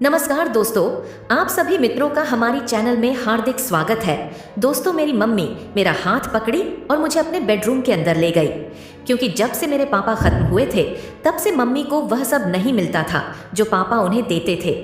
नमस्कार दोस्तों, आप सभी मित्रों का हमारी चैनल में हार्दिक स्वागत है। दोस्तों, मेरी मम्मी मेरा हाथ पकड़ी और मुझे अपने बेडरूम के अंदर ले गई, क्योंकि जब से मेरे पापा खत्म हुए थे तब से मम्मी को वह सब नहीं मिलता था जो पापा उन्हें देते थे।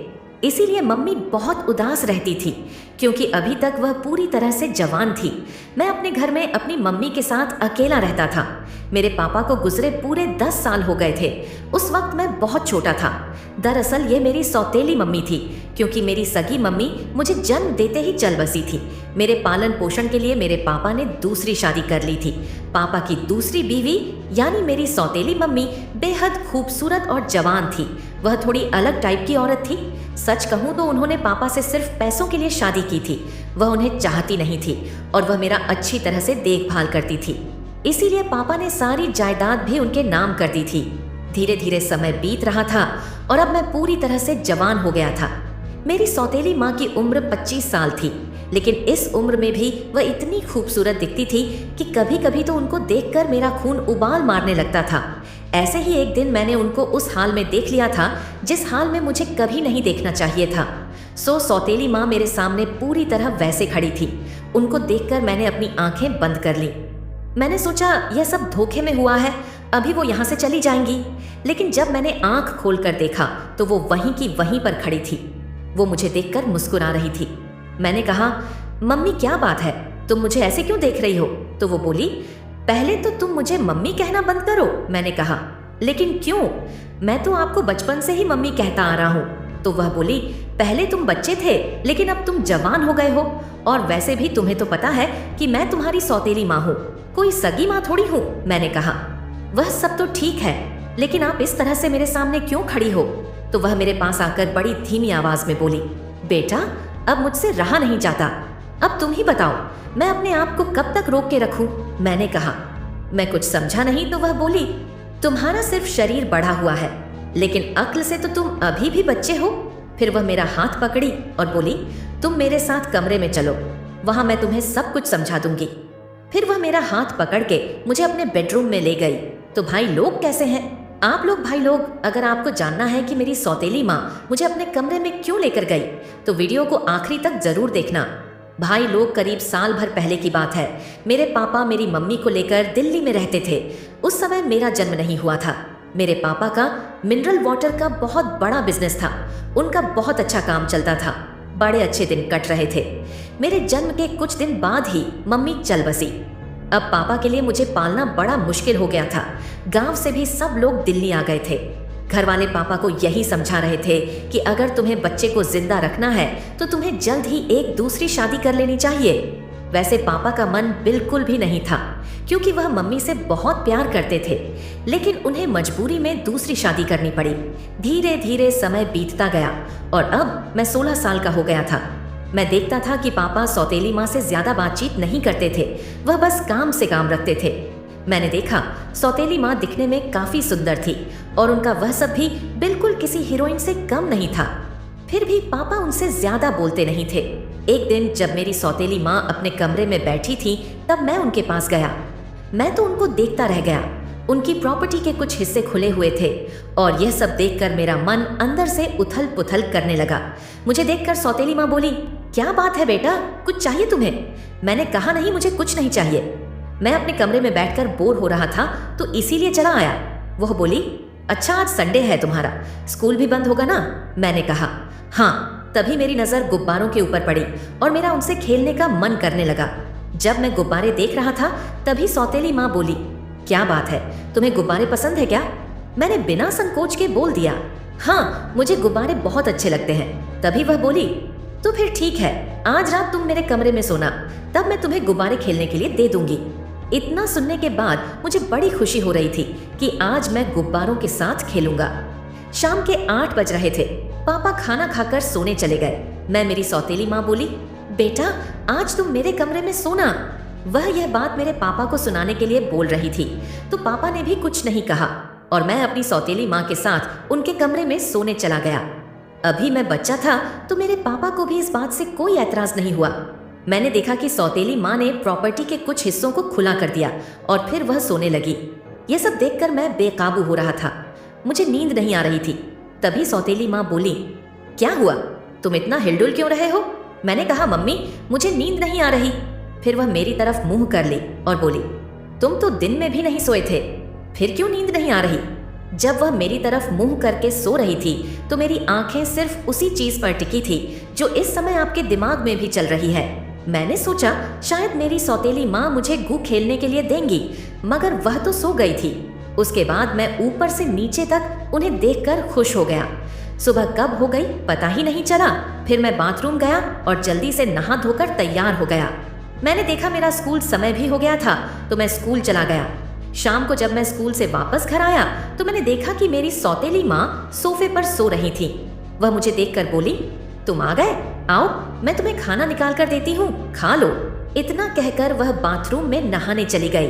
इसीलिए मम्मी बहुत उदास रहती थी, क्योंकि अभी तक वह पूरी तरह से जवान थी। मैं अपने घर में अपनी मम्मी के साथ अकेला रहता था। मेरे पापा को गुजरे पूरे 10 साल हो गए थे। उस वक्त मैं बहुत छोटा था। दरअसल ये मेरी सौतेली मम्मी थी, क्योंकि मेरी सगी मम्मी मुझे जन्म देते ही चल बसी थी। मेरे पालन पोषण के लिए मेरे पापा ने दूसरी शादी कर ली थी। पापा की दूसरी बीवी यानी मेरी सौतेली मम्मी बेहद खूबसूरत और जवान थी। वह थोड़ी अलग टाइप की औरत थी। सच कहूँ तो उन्होंने पापा से सिर्फ पैसों के लिए शादी की थी। वह उन्हें चाहती नहीं थी और वह मेरा अच्छी तरह से देखभाल करती थी। इसीलिए पापा ने सारी जायदाद भी उनके नाम कर दी थी। धीरे धीरे समय बीत रहा था और अब मैं पूरी तरह से जवान हो गया था। मेरी सौतेली माँ की उम्र 25 साल थी, लेकिन इस उम्र में भी वह इतनी खूबसूरत दिखती थी कि कभी कभी तो उनको देखकर मेरा खून उबाल मारने लगता था। ऐसे ही एक दिन मैंने उनको उस हाल में देख लिया था जिस हाल में मुझे कभी नहीं देखना चाहिए था। सौतेली माँ मेरे सामने पूरी तरह वैसे खड़ी थी। उनको देखकर मैंने अपनी आंखें बंद कर ली। मैंने सोचा यह सब धोखे में हुआ है, अभी वो यहाँ से चली जाएंगी। लेकिन जब मैंने आंख खोलकर देखा तो वो वहीं की वहीं पर खड़ी थी। वो मुझे देखकर मुस्कुरा रही थी। मैंने कहा, मम्मी क्या बात है, तुम मुझे ऐसे क्यों देख रही हो? तो वो बोली, पहले तो तुम मुझे मम्मी कहना बंद करो। मैंने कहा, लेकिन क्यों? मैं तो आपको बचपन से ही मम्मी कहता आ रहा हूँ। तो वह बोली, पहले तुम बच्चे थे लेकिन अब तुम जवान हो गए हो, और वैसे भी तुम्हें तो पता है कि मैं तुम्हारी सौतेली माँ हूँ, कोई सगी माँ थोड़ी हूँ। मैंने कहा, वह सब तो ठीक है, लेकिन आप इस तरह से मेरे सामने क्यों खड़ी हो? तो वह मेरे पास आकर बड़ी धीमी आवाज में बोली, बेटा अब मुझसे रहा नहीं जाता, अब तुम ही बताओ मैं अपने आप को कब तक रोक के रखूं? मैंने कहा, मैं कुछ समझा नहीं। तो वह बोली, तुम्हारा सिर्फ शरीर बढ़ा हुआ है, लेकिन अक्ल से तो तुम अभी भी बच्चे हो। फिर वह मेरा हाथ पकड़ी और बोली, तुम मेरे साथ कमरे में चलो, वहां मैं तुम्हें सब कुछ समझा दूंगी। फिर वह मेरा हाथ पकड़ के मुझे अपने बेडरूम में ले गई। तो भाई लोग कैसे हैं आप लोग? भाई लोग, अगर आपको जानना है कि मेरी सौतेली माँ मुझे अपने कमरे में क्यों लेकर गई तो वीडियो को आखिरी तक जरूर देखना। भाई लोग, करीब साल भर पहले की बात है। मेरे पापा मेरी मम्मी को लेकर दिल्ली में रहते थे। उस समय मेरा जन्म नहीं हुआ था। मेरे पापा का मिनरल वाटर का बहुत बड़ा बिजनेस था। उनका बहुत अच्छा काम चलता था। बड़े अच्छे दिन कट रहे थे। मेरे जन्म के कुछ दिन बाद ही मम्मी चल बसी। अब पापा के लिए मुझे पालना बड़ा मुश्किल हो गया था। गांव से भी सब लोग दिल्ली आ गए थे। घर वाले पापा को यही समझा रहे थे कि अगर तुम्हें बच्चे को जिंदा रखना है तो तुम्हें जल्द ही एक दूसरी शादी कर लेनी चाहिए। वैसे पापा का मन बिल्कुल भी नहीं था, क्योंकि वह मम्मी से बहुत प्यार करते थे, लेकिन उन्हें मजबूरी में दूसरी शादी करनी पड़ी। धीरे धीरे समय बीतता गया और अब मैं 16 साल का हो गया था। मैं देखता था कि पापा सौतेली माँ से ज्यादा बातचीत नहीं करते थे, वह बस काम से काम रखते थे। मैंने देखा सौतेली माँ दिखने में काफी सुंदर थी और उनका वह सब भी बिल्कुल किसी हीरोइन से कम नहीं था। फिर भी पापा उनसे ज्यादा बोलते नहीं थे। एक दिन जब मेरी सौतेली माँ अपने कमरे में बैठी थी तब मैं उनके पास गया। मैं तो उनको देखता रह गया। उनकी प्रॉपर्टी के कुछ हिस्से खुले हुए थे और यह सब देखकर मेरा मन अंदर से उथल पुथल करने लगा। मुझे देखकर सौतेली माँ बोली, क्या बात है बेटा, कुछ चाहिए तुम्हें? मैंने कहा, नहीं मुझे कुछ नहीं चाहिए, मैं अपने कमरे में बैठकर बोर हो रहा था तो इसीलिए चला आया। वह बोली, अच्छा आज संडे है तुम्हारा, स्कूल भी बंद होगा ना? मैंने कहा, हाँ। तभी मेरी नजर गुब्बारों के ऊपर पड़ी और मेरा उनसे खेलने का मन करने लगा। जब मैं गुब्बारे देख रहा था तभी सौतेली माँ बोली, क्या बात है, तुम्हें गुब्बारे पसंद है क्या? मैंने बिना संकोच के बोल दिया, हाँ मुझे गुब्बारे बहुत अच्छे लगते हैं। तभी वह बोली, तो फिर ठीक है, आज रात तुम मेरे कमरे में सोना, तब मैं तुम्हें गुब्बारे खेलने के लिए दे दूंगी। इतना सुनने के बाद मुझे बड़ी खुशी हो रही थी कि आज मैं गुब्बारों के साथ खेलूंगा। शाम के 8 बज रहे थे। पापा खाना खाकर सोने चले गए। मैं मेरी सौतेली माँ बोली, बेटा आज तुम मेरे कमरे में सोना। वह यह बात मेरे पापा को सुनाने के लिए बोल रही थी, तो पापा ने भी कुछ नहीं कहा और मैं अपनी सौतेली माँ के साथ उनके कमरे में सोने चला गया। अभी मैं बच्चा था तो मेरे पापा को भी इस बात से कोई ऐतराज नहीं हुआ। मैंने देखा कि सौतेली माँ ने प्रॉपर्टी के कुछ हिस्सों को खुला कर दिया और फिर वह सोने लगी। यह सब देखकर मैं बेकाबू हो रहा था। मुझे नींद नहीं आ रही थी। तभी सौतेली माँ बोली, क्या हुआ, तुम इतना हिलडुल क्यों रहे हो? मैंने कहा मम्मी मुझे नींद नहीं आ रही। फिर वह मेरी तरफ मुंह कर ली और बोली तुम तो दिन में भी नहीं सोए थे, फिर क्यों नींद नहीं आ रही? जब वह मेरी तरफ मुंह करके सो रही थी तो मेरी आंखें सिर्फ उसी चीज पर टिकी थी जो इस समय आपके दिमाग में भी चल रही है। मैंने सोचा शायद मेरी सौतेली माँ मुझे गू खेलने के लिए देंगी, मगर वह तो सो गई थी। उसके बाद मैं ऊपर से नीचे तक उन्हें देखकर खुश हो गया। सुबह कब हो गई पता ही नहीं चला। फिर मैं बाथरूम गया और जल्दी से नहा धोकर तैयार हो गया। मैंने देखा मेरा स्कूल समय भी हो गया था तो मैं स्कूल चला गया। शाम को जब मैं स्कूल से वापस घर आया तो मैंने देखा कि मेरी सौतेली माँ सोफे पर सो रही थी। वह मुझे देखकर बोली तुम आ गए, आओ मैं तुम्हें खाना निकाल कर देती हूँ, खा लो। इतना कहकर वह बाथरूम में नहाने चली गई।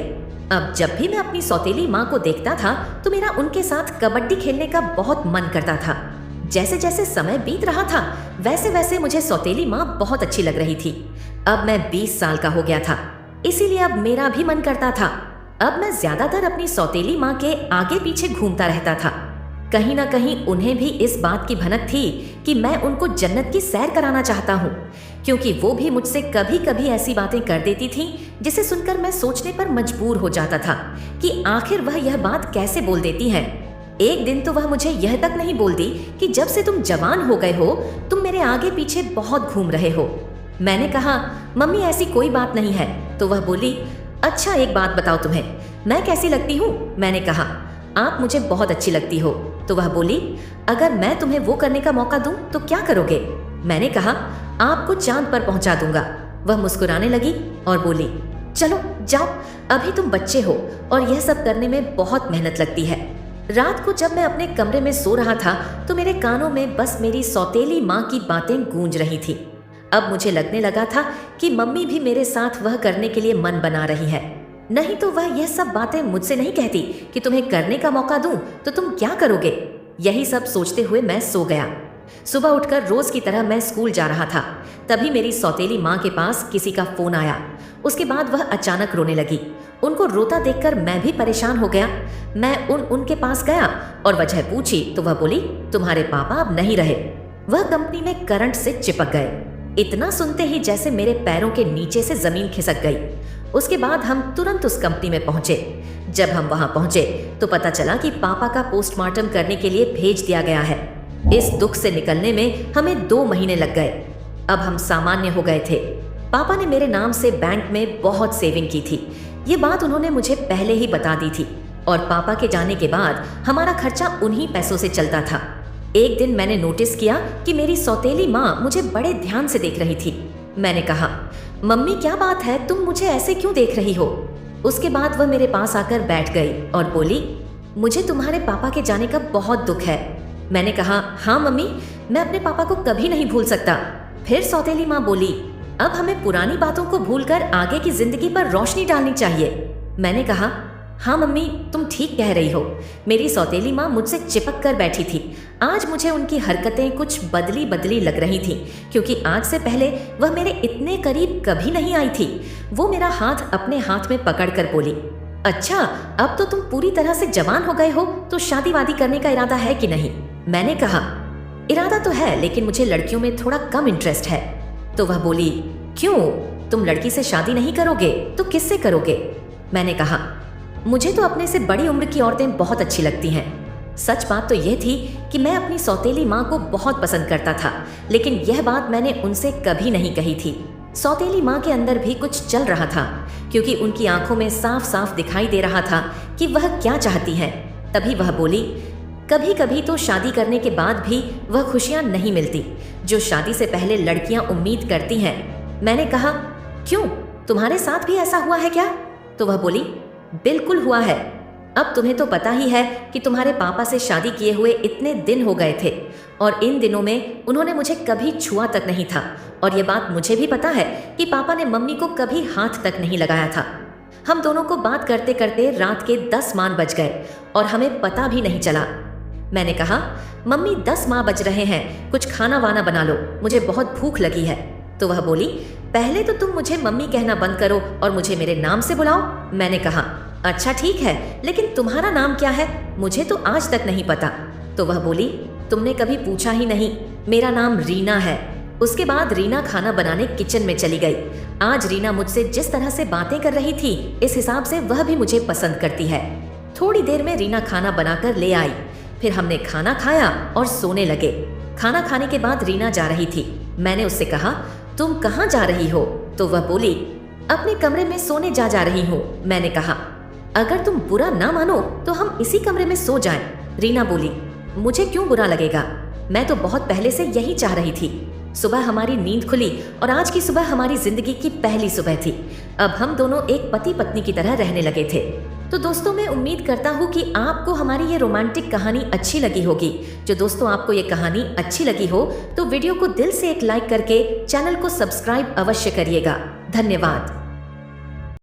अब जब भी मैं अपनी सौतेली माँ को देखता था तो मेरा उनके साथ कबड्डी खेलने का बहुत मन करता था। जैसे जैसे समय बीत रहा था वैसे वैसे मुझे सौतेली माँ बहुत अच्छी लग रही थी। अब मैं 20 साल का हो गया था, इसीलिए अब मेरा भी मन करता था। अब मैं ज्यादातर अपनी सौतेली माँ के आगे पीछे घूमता रहता था। कहीं ना कहीं उन्हें भी इस बात की भनक थी कि मैं उनको जन्नत की सैर कराना चाहता हूँ, क्योंकि वो भी मुझसे कभी कभी ऐसी बातें कर देती थीं जिसे सुनकर मैं सोचने पर मजबूर हो जाता था कि आखिर वह यह बात कैसे बोल देती हैं। एक दिन तो वह मुझे यह तक नहीं बोलती कि जब से तुम जवान हो गए हो तुम मेरे आगे पीछे बहुत घूम रहे हो। मैंने कहा मम्मी ऐसी कोई बात नहीं है। तो वह बोली अच्छा एक बात बताओ तुम्हें मैं कैसी लगती हूँ? मैंने कहा आप मुझे बहुत अच्छी लगती हो। तो वह बोली अगर मैं तुम्हें वो करने का मौका दूं तो क्या करोगे? मैंने कहा आपको चांद पर पहुंचा दूंगा। वह मुस्कुराने लगी और बोली चलो जाओ, अभी तुम बच्चे हो और यह सब करने में बहुत मेहनत लगती है। रात को जब मैं अपने कमरे में सो रहा था तो मेरे कानों में बस मेरी सौतेली माँ की बातें गूंज रही थी। अब मुझे लगने लगा था कि मम्मी भी मेरे साथ वह करने के लिए मन बना रही है, नहीं तो वह यह सब बातें मुझसे नहीं कहती कि तुम्हें करने का मौका दूं तो तुम क्या करोगे। यही सब सोचते हुए मैं सो गया। सुबह उठकर रोज की तरह मैं स्कूल जा रहा था। तभी मेरी सौतेली माँ के पास किसी का फोन आया। उसके बाद वह अचानक रोने लगी। उनको रोता देखकर मैं भी परेशान हो गया। मैं उनके पास गया और वजह पूछी तो वह बोली तुम्हारे पापा अब नहीं रहे, वह कंपनी में करंट से चिपक गए। इतना सुनते ही जैसे मेरे पैरों के नीचे से जमीन खिसक गई। उसके बाद हम तुरंत उस कंपनी में पहुंचे। जब हम वहां पहुंचे तो पता चला कि पापा का पोस्टमार्टम करने के लिए भेज दिया गया है। इस दुख से निकलने में हमें 2 महीने लग गए। अब हम सामान्य हो गए थे। पापा ने मेरे नाम से बैंक में बहुत सेविंग की थी। ये बात उन्होंने मुझे पहले ही बता दी थी और पापा के जाने के बाद हमारा खर्चा उन्हीं पैसों से चलता था। एक दिन मैंने नोटिस किया कि मेरी सौतेली माँ मुझे बड़े ध्यान से देख रही थी। मैंने कहा मम्मी क्या बात है, तुम मुझे ऐसे क्यों देख रही हो? उसके बाद वह मेरे पास आकर बैठ गई और बोली मुझे तुम्हारे पापा के जाने का बहुत दुख है। मैंने कहा हाँ मम्मी, मैं अपने पापा को कभी नहीं भूल सकता। फिर सौतेली माँ बोली अब हमें पुरानी बातों को भूलकर आगे की जिंदगी पर रोशनी डालनी चाहिए। मैंने कहा हाँ मम्मी तुम ठीक कह रही हो। मेरी सौतेली माँ मुझसे चिपक कर बैठी थी। आज मुझे उनकी हरकतें कुछ बदली बदली लग रही थी, क्योंकि आज से पहले वह मेरे इतने करीब कभी नहीं आई थी। वो मेरा हाथ अपने हाथ में पकड़कर बोली अच्छा अब तो तुम पूरी तरह से जवान हो गए हो, तो शादी वादी करने का इरादा है कि नहीं? मैंने कहा इरादा तो है, लेकिन मुझे लड़कियों में थोड़ा कम इंटरेस्ट है। तो वह बोली क्यों, तुम लड़की से शादी नहीं करोगे तो किससे करोगे? मैंने कहा मुझे तो अपने से बड़ी उम्र की औरतें बहुत अच्छी लगती हैं। सच बात तो यह थी कि मैं अपनी सौतेली माँ को बहुत पसंद करता था, लेकिन यह बात मैंने उनसे कभी नहीं कही थी। सौतेली माँ के अंदर भी कुछ चल रहा था, क्योंकि उनकी आंखों में साफ साफ दिखाई दे रहा था कि वह क्या चाहती हैं। तभी वह बोली कभी कभी तो शादी करने के बाद भी वह खुशियाँ नहीं मिलती जो शादी से पहले लड़कियाँ उम्मीद करती हैं। मैंने कहा क्यों, तुम्हारे साथ भी ऐसा हुआ है क्या? तो वह बोली बिल्कुल हुआ है। अब तुम्हें तो पता ही है कि तुम्हारे पापा से शादी किए हुए इतने दिन हो गए थे और इन दिनों में उन्होंने मुझे कभी छुआ तक नहीं था। और ये बात मुझे भी पता है कि पापा ने मम्मी को कभी हाथ तक नहीं लगाया था। हम दोनों को बात करते करते रात के 10 मान बज गए और हमें पता भी नहीं चला। मैंने कहा मम्मी 10 माह बज रहे हैं, कुछ खाना वाना बना लो, मुझे बहुत भूख लगी है। तो वह बोली पहले तो तुम मुझे मम्मी कहना बंद करो और मुझे मेरे नाम से बुलाओ। मैंने कहा अच्छा ठीक है, लेकिन तुम्हारा नाम क्या है? मुझे तो आज तक नहीं पता। तो वह बोली तुमने कभी पूछा ही नहीं। मेरा नाम रीना है। उसके बाद रीना खाना बनाने किचन में चली गई। आज रीना मुझसे जिस तरह से बातें कर रही थी, इस हिसाब से वह भी मुझे पसंद करती है। थोड़ी देर में रीना खाना बनाकर ले आई। फिर हमने खाना खाया और सोने लगे। खाना खाने के बाद रीना जा रही थी। मैंने उससे कहा, तुम कहाँ जा रही हो? तो वह बोली, अपने कमरे में सोने जा रही हूँ। मैंने कहा, अगर तुम बुरा ना मानो तो हम इसी कमरे में सो जाएं। रीना बोली, मुझे क्यों बुरा लगेगा? मैं तो बहुत पहले से यही चाह रही थी। सुबह हमारी नींद खुली और आज की सुबह हमारी जिंदगी की पहली सुबह थी। अब हम दोनों एक पति पत्नी की तरह रहने लगे थे। तो दोस्तों, मैं उम्मीद करता हूँ कि आपको हमारी ये रोमांटिक कहानी अच्छी लगी होगी। जो दोस्तों आपको ये कहानी अच्छी लगी हो तो वीडियो को दिल से एक लाइक करके चैनल को सब्सक्राइब अवश्य करिएगा। धन्यवाद।